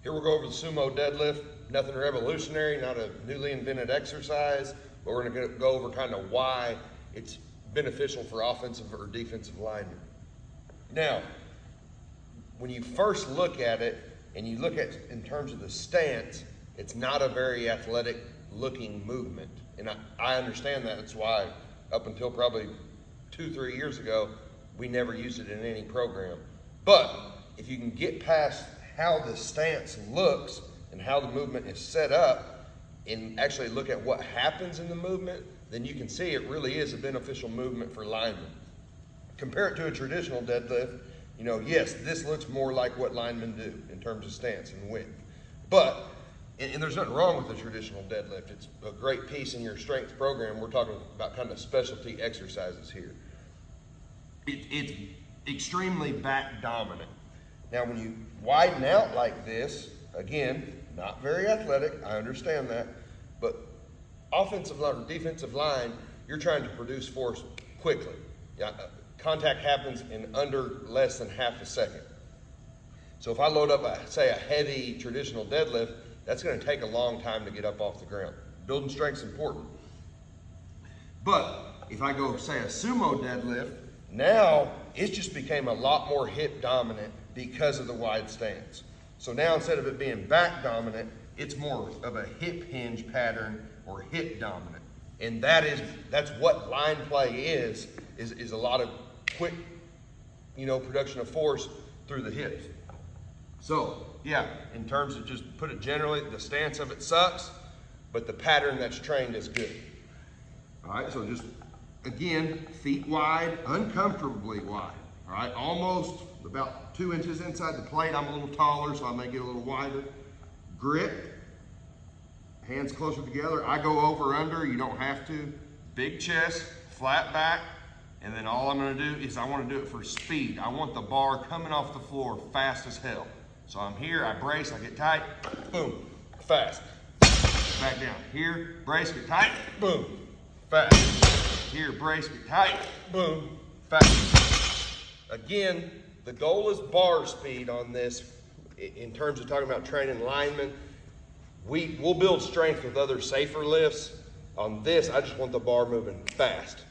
Here we'll go over the sumo deadlift. Nothing revolutionary, not a newly invented exercise, but we're gonna go over kind of why it's beneficial for offensive or defensive linemen. Now, when you first look at it, and you look at in terms of the stance, it's not a very athletic looking movement. And I understand that. That's why up until probably 2-3 years ago, we never used it in any program. But if you can get past how the stance looks and how the movement is set up and actually look at what happens in the movement, then you can see it really is a beneficial movement for linemen. Compare it to a traditional deadlift. You know, yes, this looks more like what linemen do in terms of stance and width. But, and there's nothing wrong with the traditional deadlift. It's a great piece in your strength program. We're talking about kind of specialty exercises here. It's extremely back dominant. Now, when you widen out like this, again, not very athletic, I understand that, but offensive line or defensive line, you're trying to produce force quickly. Yeah, contact happens in under less than half a second. So if I load up, say, a heavy traditional deadlift, that's going to take a long time to get up off the ground. Building strength is important. But if I go, say, a sumo deadlift, now it's just became a lot more hip dominant because of the wide stance. So now instead of it being back dominant, it's more of a hip hinge pattern or hip dominant. And that's what line play is a lot of quick, production of force through the hips. So yeah, in terms of just put it generally, the stance of it sucks, but the pattern that's trained is good. All right, so just again, feet wide, uncomfortably wide. All right, almost about 2 inches inside the plate. I'm a little taller, so I may get a little wider. Grip, hands closer together. I go over, under, you don't have to. Big chest, flat back, and then all I'm gonna do is I wanna do it for speed. I want the bar coming off the floor fast as hell. So I'm here, I brace, I get tight, boom, fast. Back down. Here, brace, get tight, boom, fast. Here, brace, get tight, boom, fast. Again, the goal is bar speed on this. In terms of talking about training linemen, we'll build strength with other safer lifts. On this, I just want the bar moving fast.